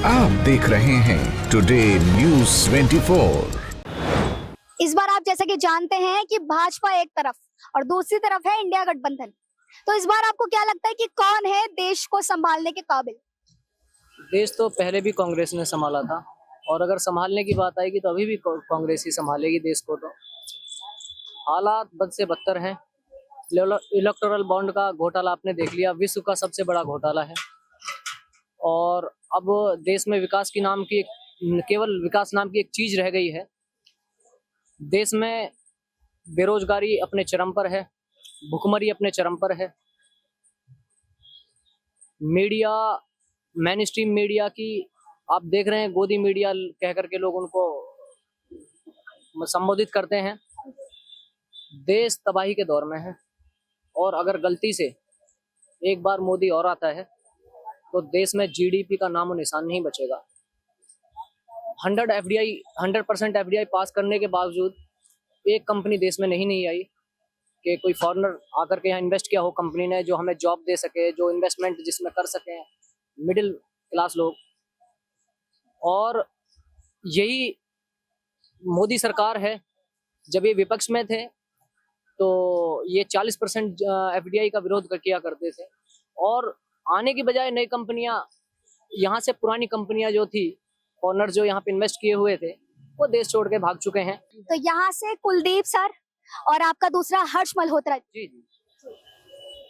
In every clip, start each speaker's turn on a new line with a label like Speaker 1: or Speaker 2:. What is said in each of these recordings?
Speaker 1: आप देख रहे हैं टुडे न्यूज़ 24।
Speaker 2: इस बार आप जैसे कि जानते हैं कि भाजपा एक तरफ और दूसरी तरफ है इंडिया गठबंधन। तो इस बार आपको क्या लगता है कि कौन है देश को संभालने के काबिल?
Speaker 3: देश तो पहले भी कांग्रेस ने संभाला था और अगर संभालने की बात आएगी तो अभी भी कांग्रेस ही संभालेगी देश को। तो हालात बद से बदतर हैं। इलेक्टोरल बॉन्ड का घोटाला आपने देख लिया, विश्व का सबसे बड़ा घोटाला है। और अब देश में केवल विकास नाम की एक चीज रह गई है। देश में बेरोजगारी अपने चरम पर है, भुखमरी अपने चरम पर है। मीडिया, मेन स्ट्रीम मीडिया की आप देख रहे हैं, गोदी मीडिया कह करके लोग उनको संबोधित करते हैं। देश तबाही के दौर में है और अगर गलती से एक बार मोदी और आता है तो देश में जीडीपी का नामो निशान नहीं बचेगा। 100% एफडीआई पास करने के बावजूद एक कंपनी देश में नहीं आई कि कोई फॉरेनर आकर के यहाँ इन्वेस्ट किया हो कंपनी ने, जो हमें जॉब दे सके, जो इन्वेस्टमेंट जिसमें कर सके मिडिल क्लास लोग। और यही मोदी सरकार है। जब ये विपक्ष में थे तो ये 40% एफडीआई का विरोध किया करते थे और आने की बजाय नई कंपनियां, यहाँ से पुरानी कंपनियां जो थी, फॉरेनर जो यहाँ पे इन्वेस्ट किए हुए थे, वो देश छोड़ के भाग चुके हैं।
Speaker 2: तो यहाँ से कुलदीप सर और आपका दूसरा हर्ष मल्होत्रा।
Speaker 3: जी,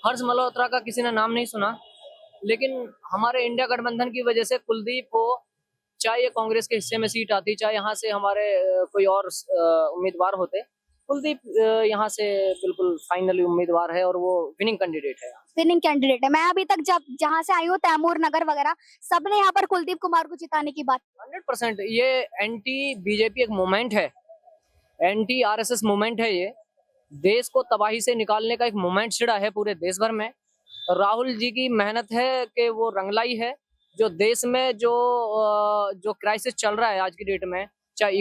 Speaker 3: हर्ष मल्होत्रा का किसी ने नाम नहीं सुना, लेकिन हमारे इंडिया गठबंधन की वजह से कुलदीप को, चाहे ये कांग्रेस के हिस्से में सीट आती, चाहे यहाँ से हमारे कोई और उम्मीदवार होते, कुलदीप यहाँ से बिल्कुल फाइनली उम्मीदवार है और वो विनिंग कैंडिडेट है।
Speaker 2: मैं अभी तक जहाँ से आई हूँ, तैमूर नगर वगैरह, सबने यहाँ पर कुलदीप कुमार को जिताने की बात।
Speaker 3: 100% ये एंटी बीजेपी एक मूवमेंट है, एंटी आरएसएस मूवमेंट है। ये देश को तबाही से निकालने का एक मूवमेंट छिड़ा है पूरे देश भर में। राहुल जी की मेहनत है कि वो रंगलाई है। जो देश में जो क्राइसिस चल रहा है आज की डेट में, चाहे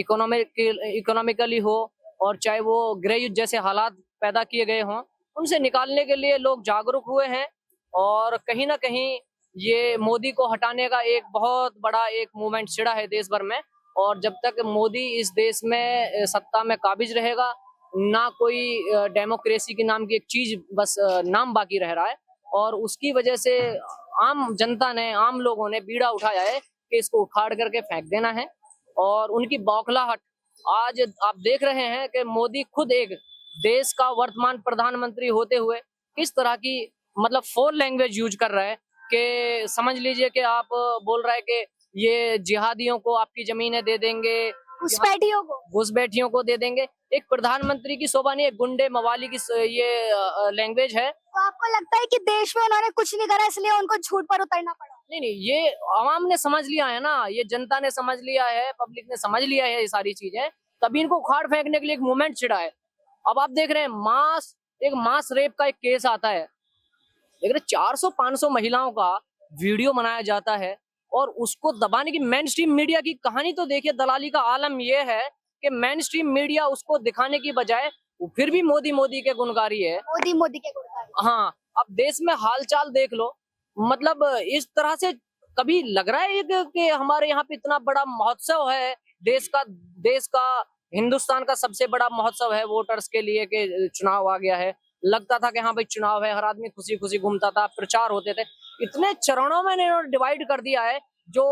Speaker 3: इकोनॉमिकली हो और चाहे वो गृह युद्ध जैसे हालात पैदा किए गए हों, उनसे निकालने के लिए लोग जागरूक हुए हैं। और कहीं ना कहीं ये मोदी को हटाने का एक बहुत बड़ा एक मूवमेंट छिड़ा है देश भर में। और जब तक मोदी इस देश में सत्ता में काबिज रहेगा, ना कोई डेमोक्रेसी की नाम की एक चीज, बस नाम बाकी रह रहा है। और उसकी वजह से आम जनता ने, आम लोगों ने बीड़ा उठाया है कि इसको उखाड़ करके फेंक देना है। और उनकी बौखलाहट आज आप देख रहे हैं कि मोदी खुद एक देश का वर्तमान प्रधानमंत्री होते हुए किस तरह की मतलब फोल लैंग्वेज यूज कर रहा है कि समझ लीजिए कि आप बोल रहा है कि ये जिहादियों को आपकी जमीनें दे देंगे, घुसपैठियों को दे देंगे। एक प्रधानमंत्री की शोभा नहीं, एक गुंडे मवाली की ये लैंग्वेज है।
Speaker 2: तो आपको लगता है कि देश में उन्होंने कुछ नहीं करा इसलिए उनको झूठ पर उतरना पड़ा?
Speaker 3: नहीं, ये आवाम ने समझ लिया है ना, ये जनता ने समझ लिया है, पब्लिक ने समझ लिया है ये सारी चीजें, तभी इनको उखाड़ फेंकने के लिए एक मूवमेंट छिड़ा है। अब आप देख रहे हैं एक मास रेप का एक केस आता है, देख रहे 400-500 महिलाओं का वीडियो बनाया जाता है और उसको दबाने की मेन स्ट्रीम मीडिया की कहानी तो देखिए। दलाली का आलम यह है कि मेन स्ट्रीम मीडिया उसको दिखाने की बजाय फिर भी मोदी के गुणकारी है।
Speaker 2: मोदी के गुणकारी।
Speaker 3: हाँ, अब देश में हालचाल देख लो, मतलब इस तरह से कभी लग रहा है कि हमारे यहाँ पे इतना बड़ा महोत्सव है देश का हिंदुस्तान का सबसे बड़ा महोत्सव है वोटर्स के लिए कि चुनाव आ गया है। लगता था कि हाँ भाई चुनाव है, हर आदमी खुशी खुशी घूमता था, प्रचार होते थे। इतने चरणों में इन्होंने डिवाइड कर दिया है। जो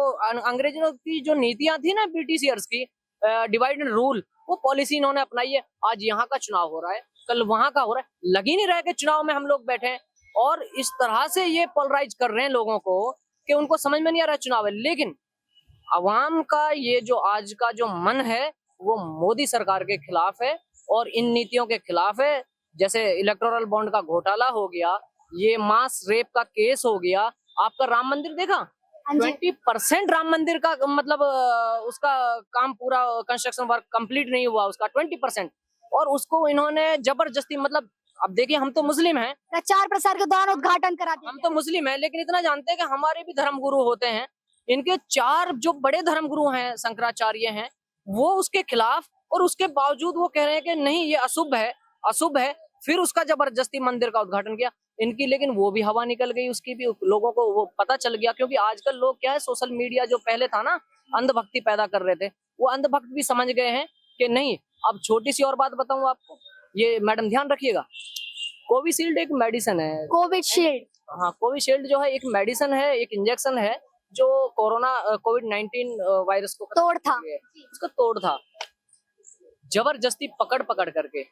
Speaker 3: अंग्रेजों की जो नीतियां थी ना, ब्रिटिशियर्स की डिवाइड एंड रूल, वो पॉलिसी इन्होंने अपनाई है। आज यहाँ का चुनाव हो रहा है, कल वहां का हो रहा है, लग ही नहीं रहा है कि चुनाव में हम लोग बैठे हैं। और इस तरह से ये पोलराइज कर रहे हैं लोगों को कि उनको समझ में नहीं आ रहा चुनाव है। लेकिन अवाम का ये जो आज का जो मन है वो मोदी सरकार के खिलाफ है और इन नीतियों के खिलाफ है। जैसे इलेक्टोरल बॉन्ड का घोटाला हो गया, ये मास रेप का केस हो गया, आपका राम मंदिर देखा, 20% राम मंदिर का मतलब उसका काम पूरा कंस्ट्रक्शन वर्क कंप्लीट नहीं हुआ, उसका 20%। और उसको इन्होंने जबरदस्ती, मतलब अब देखिए हम तो मुस्लिम हैं,
Speaker 2: प्रचार प्रसार के दौरान उद्घाटन करा दिया।
Speaker 3: हम तो मुस्लिम हैं, लेकिन इतना जानते हैं कि हमारे भी धर्म गुरु होते हैं। इनके 4 जो बड़े धर्म गुरु हैं, शंकराचार्य हैं, वो उसके खिलाफ, और उसके बावजूद वो कह रहे हैं कि नहीं ये अशुभ है। फिर उसका जबरदस्ती मंदिर का उद्घाटन किया। इनकी, लेकिन वो भी हवा निकल गई, उसकी भी लोगों को वो पता चल गया। क्योंकि आजकल लोग क्या है, सोशल मीडिया जो पहले था ना अंधभक्ति पैदा कर रहे थे, वो अंधभक्त भी समझ गए हैं कि नहीं। अब छोटी सी और बात बताऊं आपको, ये मैडम ध्यान रखिएगा, कोविशील्ड एक मेडिसिन है।
Speaker 2: कोविशील्ड,
Speaker 3: हाँ, कोविशील्ड जो है एक मेडिसिन है, एक इंजेक्शन है जो कोरोना कोविड-19 वायरस को
Speaker 2: तोड़ था।
Speaker 3: उसका तोड़ था। जबरदस्ती पकड़ पकड़ करके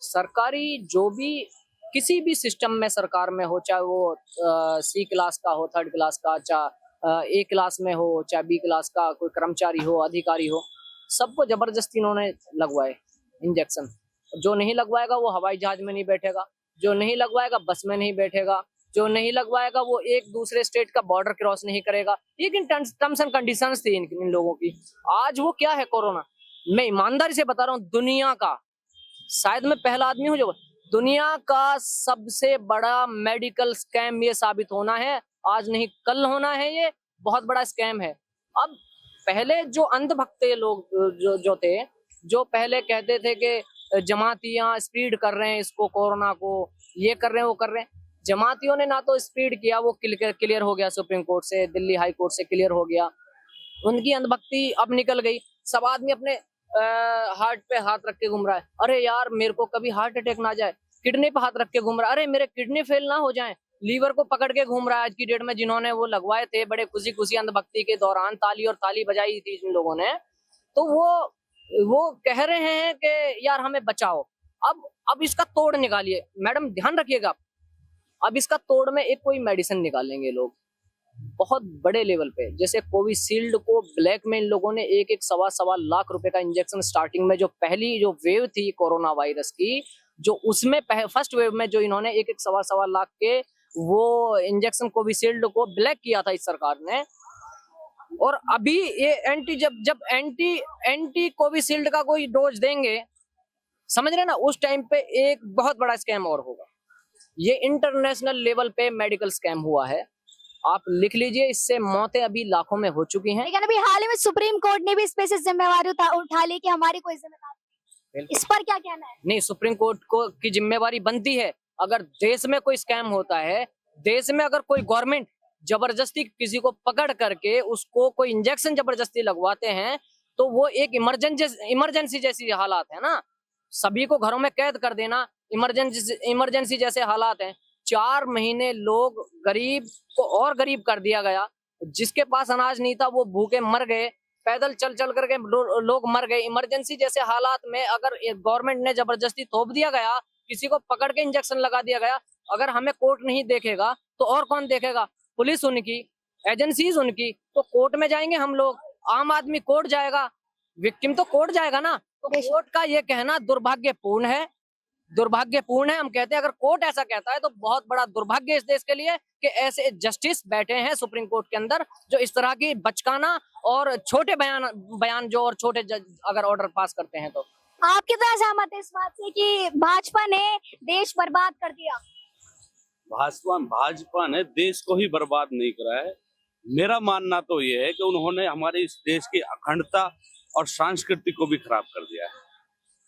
Speaker 3: सरकारी जो भी किसी भी सिस्टम में सरकार में हो, चाहे वो सी क्लास का हो, थर्ड क्लास का, चाहे ए क्लास में हो, चाहे बी क्लास का कोई कर्मचारी हो, अधिकारी हो, सबको जबरदस्ती इन्होंने लगवाए इंजेक्शन। जो नहीं लगवाएगा वो हवाई जहाज में नहीं बैठेगा, जो नहीं लगवाएगा बस में नहीं बैठेगा, जो नहीं लगवाएगा वो एक दूसरे स्टेट का बॉर्डर क्रॉस नहीं करेगा। लेकिन टर्म्स एंड कंडीशंस थी इन लोगों की। आज वो क्या है कोरोना, मैं ईमानदारी से बता रहा हूँ, दुनिया का शायद मैं पहला आदमी हूँ जो दुनिया का सबसे बड़ा मेडिकल स्कैम ये साबित होना है, आज नहीं कल होना है। ये बहुत बड़ा स्कैम है। अब पहले जो अंधभक्त लोग जो थे, जो पहले कहते थे कि जमातियां स्पीड कर रहे हैं इसको, कोरोना को ये कर रहे हैं वो कर रहे हैं, जमातियों ने ना तो स्पीड किया, वो क्लियर हो गया सुप्रीम कोर्ट से, दिल्ली हाई कोर्ट से क्लियर हो गया, उनकी अंधभक्ति अब निकल गई। सब आदमी अपने हार्ट पे हाथ रख के घूम रहा है, अरे यार मेरे को कभी हार्ट अटैक ना जाए, किडनी पे हाथ रख के घूम रहा है, अरे मेरे किडनी फेल ना हो जाए, लीवर को पकड़ के घूम रहा है। आज की डेट में जिन्होंने वो लगवाए थे बड़े खुशी खुशी अंधभक्ति के दौरान ताली और ताली बजाई थी जिन लोगों ने, तो वो कह रहे हैं कि यार हमें बचाओ। अब इसका तोड़ निकालिए मैडम, ध्यान रखिएगा, अब इसका तोड़ में एक कोई मेडिसिन निकालेंगे लोग बहुत बड़े लेवल पे। जैसे कोविशील्ड को ब्लैक में इन लोगों ने एक सवा लाख रुपए का इंजेक्शन स्टार्टिंग में, जो पहली जो वेव थी कोरोना वायरस की, जो उसमें फर्स्ट वेव में जो इन्होंने एक सवा लाख के वो इंजेक्शन कोविशील्ड को ब्लैक किया था इस सरकार ने। और अभी ये जब एंटी कोविशील्ड का कोई डोज देंगे, समझ रहे ना, उस टाइम पे एक बहुत बड़ा स्कैम और होगा। ये इंटरनेशनल लेवल पे मेडिकल स्कैम हुआ है, आप लिख लीजिए। इससे मौतें अभी लाखों में हो चुकी हैं।
Speaker 2: लेकिन अभी हाल ही में सुप्रीम कोर्ट ने भी इस पे से जिम्मेवारी उठा ली कि हमारी कोई जिम्मेदारी, इस पर क्या कहना है?
Speaker 3: नहीं, सुप्रीम कोर्ट को की जिम्मेवारी बनती है। अगर देश में कोई स्कैम होता है, देश में अगर कोई गवर्नमेंट जबरदस्ती किसी को पकड़ करके उसको कोई इंजेक्शन जबरदस्ती लगवाते हैं, तो वो एक इमरजेंसी जैसी हालात है ना। सभी को घरों में कैद कर देना इमरजेंसी जैसे हालात हैं। 4 महीने लोग गरीब को और गरीब कर दिया गया। जिसके पास अनाज नहीं था वो भूखे मर गए, पैदल चल करके लोग मर गए। इमरजेंसी जैसे हालात में अगर गवर्नमेंट ने जबरदस्ती थोप दिया गया, किसी को पकड़ के इंजेक्शन लगा दिया गया, अगर हमें कोर्ट नहीं देखेगा तो और कौन देखेगा? पुलिस उनकी, एजेंसीज उनकी। तो कोर्ट में जाएंगे हम लोग, आम आदमी कोर्ट जाएगा, विक्टिम तो कोर्ट जाएगा ना। तो कोर्ट का ये कहना दुर्भाग्यपूर्ण है। हम कहते हैं अगर कोर्ट ऐसा कहता है तो बहुत बड़ा दुर्भाग्य इस देश के लिए कि ऐसे जस्टिस बैठे हैं सुप्रीम कोर्ट के अंदर जो इस तरह की बचकाना और छोटे बयान जो और छोटे जज अगर ऑर्डर पास करते हैं। तो
Speaker 2: आप कितना सहमत है इस बात से कि भाजपा ने देश बर्बाद कर दिया?
Speaker 4: भाजपा ने देश को ही बर्बाद नहीं करा है। मेरा मानना तो ये है कि उन्होंने हमारे इस देश की अखंडता और संस्कृति को भी खराब कर दिया है।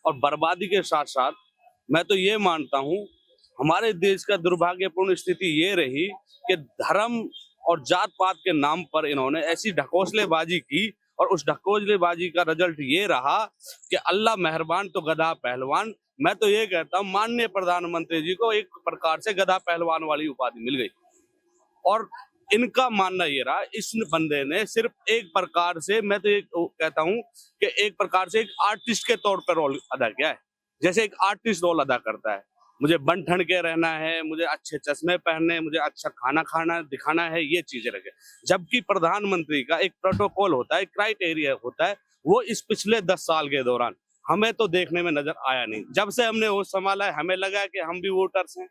Speaker 4: और बर्बादी के साथ साथ मैं तो ये मानता हूँ हमारे देश का दुर्भाग्यपूर्ण स्थिति ये रही कि धर्म और जात पात के नाम पर इन्होंने ऐसी ढकोसलेबाजी की, और उस ढकोसलेबाजी का रिजल्ट ये रहा कि अल्लाह मेहरबान तो गधा पहलवान। मैं तो ये कहता हूँ माननीय प्रधानमंत्री जी को एक प्रकार से गधा पहलवान वाली उपाधि मिल गई। और इनका मानना ये रहा, इस बंदे ने सिर्फ एक प्रकार से, मैं तो ये कहता हूँ कि एक प्रकार से एक आर्टिस्ट के तौर पर रोल अदा किया है। जैसे एक आर्टिस्ट रोल अदा करता है, मुझे बन ठन के रहना है, मुझे अच्छे चश्मे पहनने, मुझे अच्छा खाना खाना दिखाना है, ये चीजें रखे। जबकि प्रधानमंत्री का एक प्रोटोकॉल होता है, क्राइटेरिया होता है, वो इस पिछले 10 साल के दौरान हमें तो देखने में नजर आया नहीं। जब से हमने वो संभाला है, हमें लगा कि हम भी वोटर्स हैं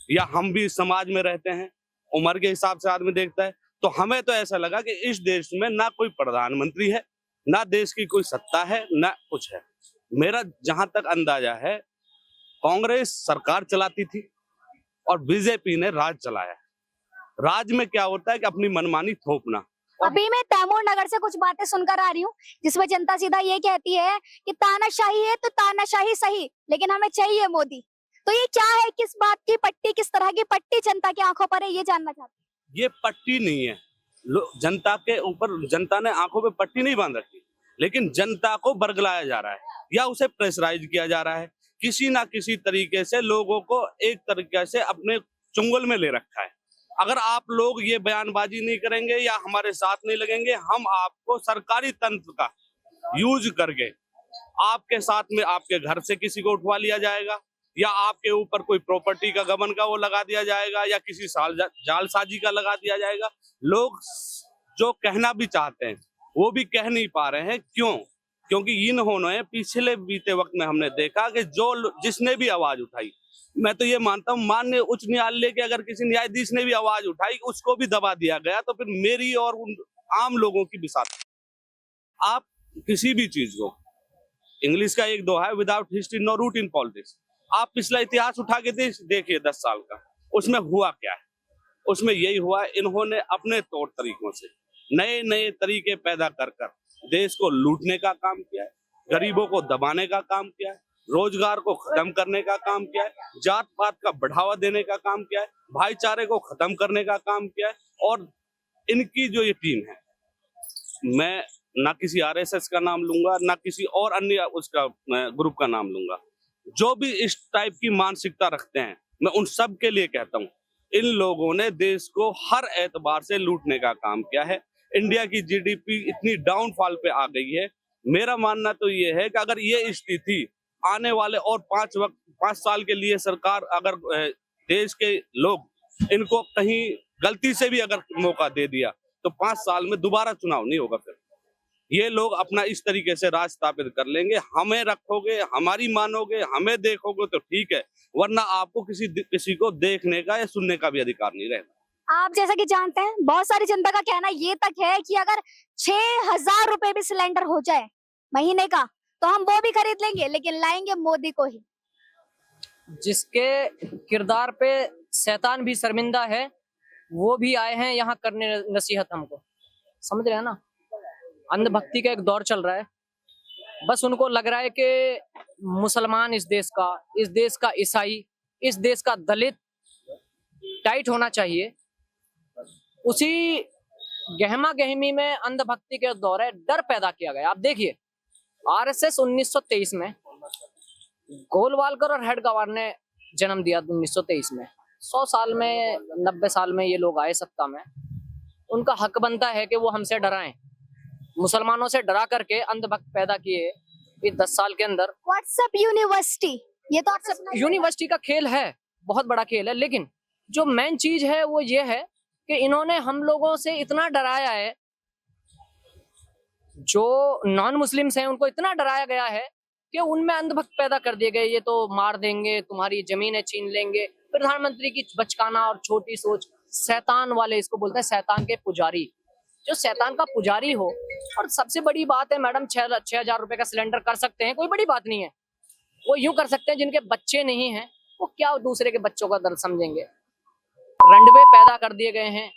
Speaker 4: या हम भी समाज में रहते हैं, उम्र के हिसाब से आदमी देखता है। तो हमें तो ऐसा लगा कि इस देश में ना कोई प्रधानमंत्री है, ना देश की कोई सत्ता है, ना कुछ है। मेरा जहां तक अंदाजा है, कांग्रेस सरकार चलाती थी और बीजेपी ने राज चलाया। राज में क्या होता है कि अपनी मनमानी थोपना।
Speaker 2: अभी मैं तैमूर नगर से कुछ बातें सुनकर आ रही हूँ जिसमें जनता सीधा ये कहती है कि तानाशाही है तो तानाशाही सही, लेकिन हमें चाहिए मोदी। तो ये क्या है, किस बात की पट्टी, किस तरह की पट्टी जनता की आंखों पर है, ये जानना चाहते हैं।
Speaker 4: ये पट्टी नहीं है, जनता के ऊपर जनता ने आंखों पे पट्टी नहीं बांध रखी, लेकिन जनता को बरगलाया जा रहा है या उसे प्रेशराइज किया जा रहा है। किसी ना किसी तरीके से लोगों को एक तरीके से अपने चुंगल में ले रखा है। अगर आप लोग ये बयानबाजी नहीं करेंगे या हमारे साथ नहीं लगेंगे, हम आपको सरकारी तंत्र का यूज करके आपके साथ में आपके घर से किसी को उठवा लिया जाएगा, या आपके ऊपर कोई प्रॉपर्टी का गबन का वो लगा दिया जाएगा, या किसी जालसाजी का लगा दिया जाएगा। लोग जो कहना भी चाहते हैं वो भी कह नहीं पा रहे हैं। क्यों? क्योंकि इन्होंने पिछले बीते वक्त में हमने देखा कि जिसने भी आवाज उठाई, मैं तो ये मानता हूँ माननीय उच्च न्यायालय के अगर किसी न्यायाधीश ने भी आवाज उठाई उसको भी दबा दिया गया, तो फिर मेरी और उन आम लोगों की बिसात। आप किसी भी चीज को, इंग्लिश का एक दोहा है, without history no root in politics. आप पिछला इतिहास उठा के देखिए 10 साल का, उसमें हुआ क्या है? उसमें यही हुआ, इन्होंने अपने तौर तरीकों से नए नए तरीके पैदा कर देश को लूटने का काम किया है, गरीबों को दबाने का काम किया है, रोजगार को खत्म करने का काम किया है, जात पात का बढ़ावा देने का काम किया है, भाईचारे को खत्म करने का काम किया है। और इनकी जो ये टीम है, मैं ना किसी आरएसएस का नाम लूंगा ना किसी और अन्य उसका ग्रुप का नाम लूंगा, जो भी इस टाइप की मानसिकता रखते हैं, मैं उन सब के लिए कहता हूँ, इन लोगों ने देश को हर एतबार से लूटने का काम किया है। इंडिया की जीडीपी इतनी डाउनफॉल पे आ गई है। मेरा मानना तो ये है कि अगर ये स्थिति आने वाले और 5 साल के लिए सरकार, अगर देश के लोग इनको कहीं गलती से भी अगर मौका दे दिया तो 5 साल में दोबारा चुनाव नहीं होगा। फिर ये लोग अपना इस तरीके से राज स्थापित कर लेंगे। हमें रखोगे, हमारी मानोगे, हमें देखोगे तो ठीक है, वरना आपको किसी को देखने का या सुनने का भी अधिकार नहीं रहेगा।
Speaker 2: आप जैसा कि जानते हैं, बहुत सारी जनता का कहना ये तक है कि अगर 6,000 रुपए भी सिलेंडर हो जाए महीने का, तो हम वो भी खरीद लेंगे, लेकिन लाएंगे मोदी को ही।
Speaker 3: जिसके किरदार पे शैतान भी शर्मिंदा है, वो भी आए हैं यहाँ करने नसीहत हमको। समझ रहे हैं ना? अंधभक्ति का एक दौर चल रहा है। बस उनको लग रहा है कि मुसलमान इस देश का ईसाई, इस देश का दलित टाइट होना चाहिए। उसी गहमा गहमी में अंधभक्ति के दौर है, डर पैदा किया गया। आप देखिए, आरएसएस 1923 में गोलवालकर और हेडगेवार ने जन्म दिया 1923 में। 100 साल में, 90 साल में ये लोग आए सत्ता में। उनका हक बनता है कि वो हमसे डराएं। मुसलमानों से डरा करके अंधभक्त पैदा किए ये 10 साल के अंदर।
Speaker 2: व्हाट्सएप यूनिवर्सिटी, ये तो
Speaker 3: यूनिवर्सिटी का खेल है, बहुत बड़ा खेल है, लेकिन जो मेन चीज है वो ये है कि इन्होंने हम लोगों से इतना डराया है, जो नॉन मुस्लिम्स हैं उनको इतना डराया गया है कि उनमें अंधभक्त पैदा कर दिए गए। ये तो मार देंगे, तुम्हारी जमीनें छीन लेंगे। प्रधानमंत्री की बचकाना और छोटी सोच, शैतान वाले इसको बोलते हैं, शैतान के पुजारी। जो शैतान का पुजारी हो, और सबसे बड़ी बात है मैडम, 6,000 रुपए का सिलेंडर कर सकते हैं, कोई बड़ी बात नहीं है। वो यूं कर सकते हैं, जिनके बच्चे नहीं हैं वो क्या दूसरे के बच्चों का दर्द समझेंगे। रंडवे पैदा कर दिए गए हैं,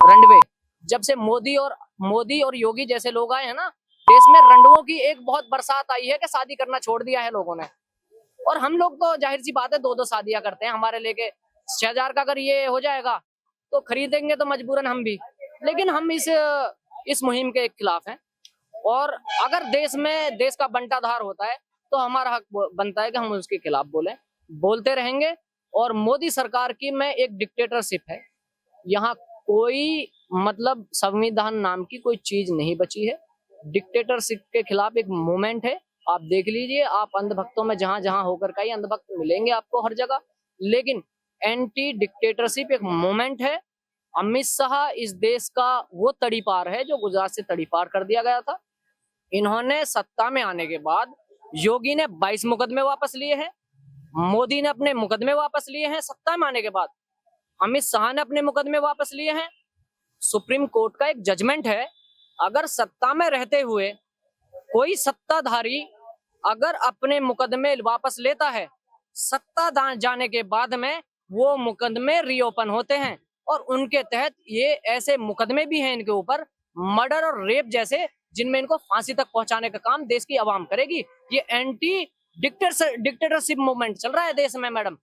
Speaker 3: रंडवे। जब से मोदी और योगी जैसे लोग आए हैं ना, देश में रंडवों की एक बहुत बरसात आई है कि शादी करना छोड़ दिया है लोगों ने। और हम लोग तो जाहिर सी बात है 2-2 शादियां करते हैं। हमारे लेके 6,000 का अगर ये हो जाएगा तो खरीदेंगे तो मजबूरन हम भी। लेकिन हम इस मुहिम के खिलाफ हैं, और अगर देश का बंटाधार होता है तो हमारा हक बनता है कि हम उसके खिलाफ बोलते रहेंगे। और मोदी सरकार की में एक डिक्टेटरशिप है। यहाँ कोई मतलब संविधान नाम की कोई चीज नहीं बची है। डिक्टेटरशिप के खिलाफ एक मूवमेंट है। आप देख लीजिए, आप अंधभक्तों में जहां जहां होकर का ही अंधभक्त मिलेंगे आपको हर जगह। लेकिन एंटी डिक्टेटरशिप एक मूवमेंट है। अमित शाह इस देश का वो तड़ीपार है जो गुजरात से तड़ीपार कर दिया गया था। इन्होंने सत्ता में आने के बाद, योगी ने 22 मुकदमे वापस लिए हैं, मोदी ने अपने मुकदमे वापस लिए हैं सत्ता में आने के बाद, अमित शाह ने अपने मुकदमे वापस लिए हैं। सुप्रीम कोर्ट का एक जजमेंट है, अगर सत्ता में रहते हुए कोई सत्ताधारी अगर अपने मुकदमे वापस लेता है, सत्ता जाने के बाद में वो मुकदमे रीओपन होते हैं। और उनके तहत ये ऐसे मुकदमे भी हैं इनके ऊपर, मर्डर और रेप जैसे, जिनमें इनको फांसी तक पहुंचाने का काम देश की आवाम करेगी। ये एंटी डिक्टेटरशिप मूवमेंट चल रहा है देश में मैडम।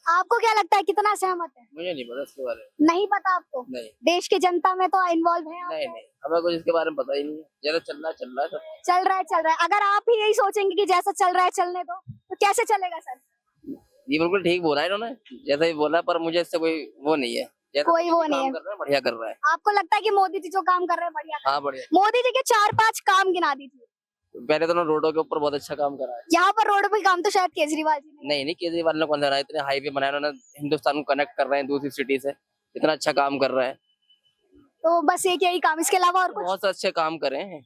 Speaker 2: आपको क्या लगता है कितना सहमत है?
Speaker 5: मुझे नहीं पता इसके बारे में।
Speaker 2: नहीं पता आपको?
Speaker 5: नहीं
Speaker 2: देश की जनता में तो इन्वॉल्व है आप?
Speaker 5: नहीं नहीं, हमें कुछ इसके बारे में पता ही नहीं है। जैसा चल रहा है चल रहा है सब।
Speaker 2: चल रहा है। अगर आप ही यही सोचेंगे कि जैसा चल रहा है चलने दो, तो कैसे चलेगा सर?
Speaker 5: ये बिल्कुल ठीक बोला है इन्होंने, जैसा ही बोला, पर मुझे इससे कोई वो नहीं है। जैसा
Speaker 2: कोई वो
Speaker 5: काम
Speaker 2: नहीं है।
Speaker 5: कर रहा है बढ़िया कर रहा है।
Speaker 2: आपको लगता है कि मोदी जी जो काम कर रहे हैं बढ़िया कर रहे
Speaker 5: हाँ
Speaker 2: हैं?
Speaker 5: बढ़िया।
Speaker 2: मोदी जी के 4-5 काम गिना दीजिए।
Speaker 5: पहले तो उन्होंने रोडों के ऊपर बहुत अच्छा काम करा है।
Speaker 2: यहाँ पर रोड पे काम तो शायद केजरीवाल जी ने।
Speaker 5: नहीं केजरीवाल ने कौन सा रहा है, इतने हाईवे बनाए उन्होंने, हिंदुस्तान को कनेक्ट कर रहे हैं दूसरी सिटी से, इतना अच्छा काम कर रहा है।
Speaker 2: तो बस एक यही काम, इसके अलावा और कुछ?
Speaker 5: बहुत अच्छे काम करे हैं।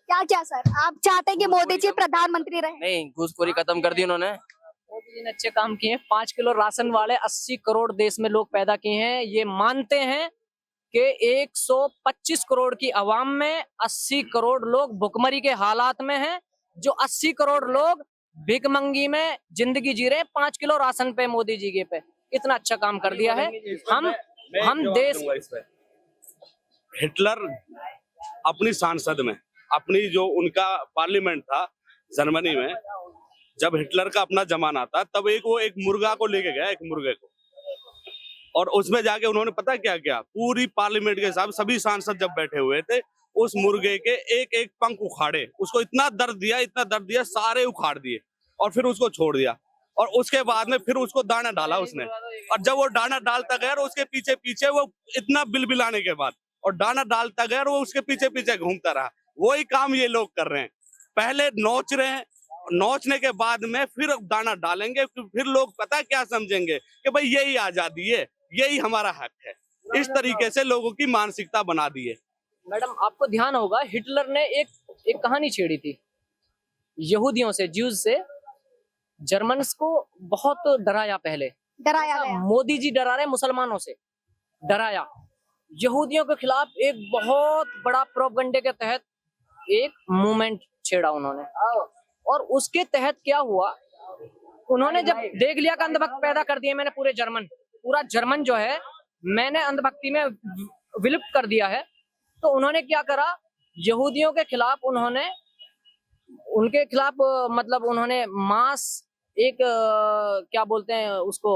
Speaker 2: क्या सर आप चाहते हैं कि मोदी जी प्रधानमंत्री रहे?
Speaker 5: नहीं, घूसखोरी खत्म कर दी उन्होंने।
Speaker 3: मोदी जी ने अच्छे काम किए हैं। 5 किलो राशन वाले 80 करोड़ देश में लोग पैदा किए हैं। ये मानते हैं कि 125 करोड़ की आवाम में 80 करोड़ लोग भुखमरी के हालात में हैं। जो 80 करोड़ लोग भिखमंगी में जिंदगी जी रहे हैं 5 किलो राशन पे मोदी जी के पे इतना अच्छा काम कर दिया है। हम देश
Speaker 4: हिटलर अपनी सांसद में, अपनी जो उनका पार्लियामेंट था जर्मनी में, जब हिटलर का अपना जमाना था तब वो एक मुर्गा को लेके गया, एक मुर्गे को, और उसमें जाके उन्होंने पता क्या किया, पूरी पार्लियामेंट के हिसाब सभी सांसद जब बैठे हुए थे उस मुर्गे के एक एक पंख उखाड़े, उसको इतना दर्द दिया सारे उखाड़ दिए और फिर उसको छोड़ दिया। और उसके बाद में फिर उसको दाना डाला उसने, और जब वो दाना डालता गया और उसके पीछे पीछे वो इतना बिलबिलाने के बाद और दाना डालता गया और वो उसके पीछे पीछे घूमता रहा। वही काम ये लोग कर रहे हैं, पहले नोच रहे हैं, नोचने के बाद में फिर दाना डालेंगे, फिर लोग पता क्या समझेंगे कि भाई यही आजादी है, यही हमारा हक है। इस तरीके से लोगों की मानसिकता बना दी है।
Speaker 3: मैडम आपको ध्यान होगा हिटलर ने एक कहानी छेड़ी थी यहूदियों से, ज्यूज से। जर्मन्स को बहुत डराया पहले,
Speaker 2: डराया गया।
Speaker 3: मोदी जी डरा रहे मुसलमानों से, डराया। यहूदियों के खिलाफ एक बहुत बड़ा प्रोपगंडे के तहत एक मूवमेंट छेड़ा उन्होंने, और उसके तहत क्या हुआ, उन्होंने जब देख लिया कि अंधभक्त पैदा कर दिए मैंने पूरा जर्मन जो है मैंने अंधभक्ति में विलुप्त कर दिया है, तो उन्होंने क्या करा, यहूदियों के खिलाफ उन्होंने मतलब उन्होंने क्या बोलते हैं उसको,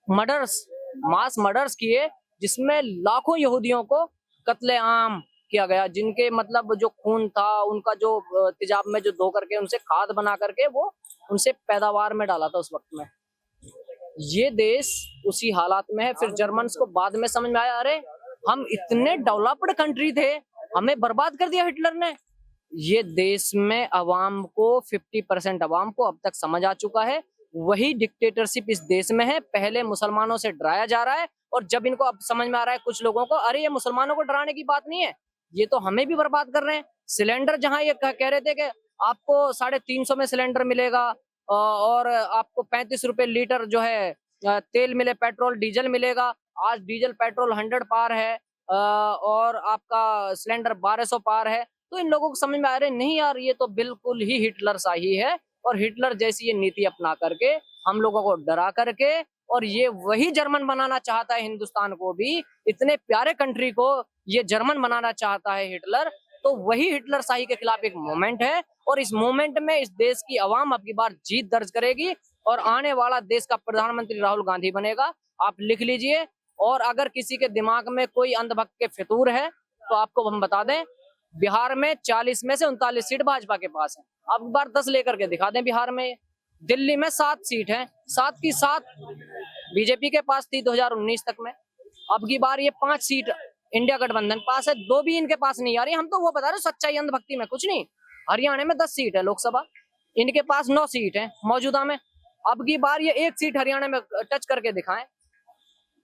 Speaker 3: मास मर्डर्स किए, जिसमें लाखों यहूदियों को कत्लेआम किया गया, जिनके मतलब जो खून था उनका जो तेजाब में जो धो करके उनसे खाद बना करके वो उनसे पैदावार में डाला था उस वक्त में। ये देश उसी हालात में है। फिर जर्मन्स को बाद में समझ में आया, अरे हम इतने डेवलप्ड कंट्री थे, हमें बर्बाद कर दिया हिटलर ने। ये देश में अवाम को 50% अवाम को अब तक समझ आ चुका है, वही डिक्टेटरशिप इस देश में है। पहले मुसलमानों से डराया जा रहा है, और जब इनको अब समझ में आ रहा है कुछ लोगों को, अरे ये मुसलमानों को डराने की बात नहीं है, ये तो हमें भी बर्बाद कर रहे हैं। सिलेंडर जहां ये कह रहे थे कि आपको 350 में सिलेंडर मिलेगा और आपको 35 रुपए लीटर जो है तेल मिले, पेट्रोल डीजल मिलेगा, आज डीजल पेट्रोल 100 पार है और आपका सिलेंडर 1200 पार है। तो इन लोगों को समझ में आ रहे नहीं यार, ये तो बिल्कुल ही हिटलर शाही है, और हिटलर जैसी ये नीति अपना करके हम लोगों को डरा करके, और ये वही जर्मन बनाना चाहता है हिंदुस्तान को भी, इतने प्यारे कंट्री को ये जर्मन बनाना चाहता है हिटलर। तो वही हिटलर शाही के खिलाफ एक मूवमेंट है, और इस मूवमेंट में इस देश की आवाम अब की बार जीत दर्ज करेगी, और आने वाला देश का प्रधानमंत्री राहुल गांधी बनेगा। आप लिख लीजिए। और अगर किसी के दिमाग में कोई अंधभक्त के फितूर है तो आपको हम बता दें, बिहार में 40 में से 39 सीट भाजपा के पास है। अब बार 10 लेकर के दिखा दें बिहार में। दिल्ली में 7 सीट हैं, 7 की 7 बीजेपी के पास थी 2019 तक में। अब की बार ये 5 सीट इंडिया गठबंधन पास है, 2 भी इनके पास नहीं आ रही। हम तो वो बता रहे सच्चाई अंधभक्ति में कुछ नहीं। हरियाणा में 10 सीट है लोकसभा, इनके पास 9 सीट है मौजूदा में। अब की बार ये 1 सीट हरियाणा में टच करके दिखाएं।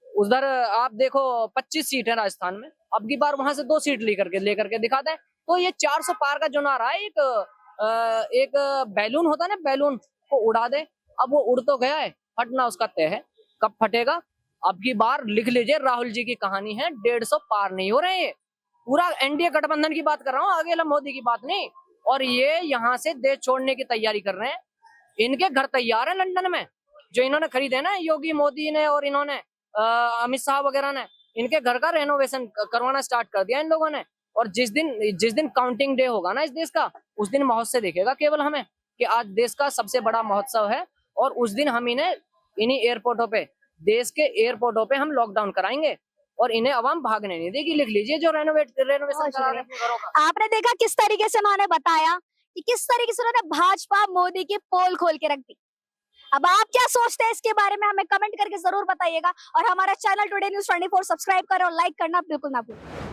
Speaker 3: उधर आप देखो 25 सीट है राजस्थान में, अब की बार वहां से 2 सीट लेकर के दिखा दें। तो ये 400 पार का जो नारा है, एक बैलून होता है ना, बैलून को उड़ा दे। अब वो उड़ तो गया है, फटना उसका तय है, कब फटेगा। अब की बार लिख लीजिए, राहुल जी की कहानी है, 150 पार नहीं हो रहे हैं। पूरा एनडीए गठबंधन की बात कर रहा हूँ, अकेला मोदी की बात नहीं। और ये यहाँ से देश छोड़ने की तैयारी कर रहे हैं। इनके घर तैयार है लंदन में, जो इन्होंने खरीदे ना योगी मोदी ने और इन्होंने अमित शाह वगैरह ने, इनके घर का रेनोवेशन करवाना स्टार्ट कर दिया इन लोगों ने। और जिस दिन काउंटिंग डे होगा ना इस देश का, उस दिन महोत्सव देखेगा केवल हमें कि आज देश का सबसे बड़ा महोत्सव है, और उस दिन हम इन्हें इन्हीं एयरपोर्टों पे, देश के एयरपोर्टों पे हम लॉकडाउन कराएंगे और इन्हें अवाम भागने नहीं देगी। लिख लीजिए जो रेनोवेशन करा रहे हैं अपने घरों का।
Speaker 2: आपने देखा किस तरीके से उन्होंने बताया कि किस तरीके से उन्होंने भाजपा मोदी की पोल खोल के रख दी। अब आप क्या सोचते हैं इसके बारे में हमें कमेंट करके जरूर बताइएगा और हमारा चैनल टुडे न्यूज़ 24 सब्सक्राइब करें और लाइक करना बिल्कुल ना भूलें।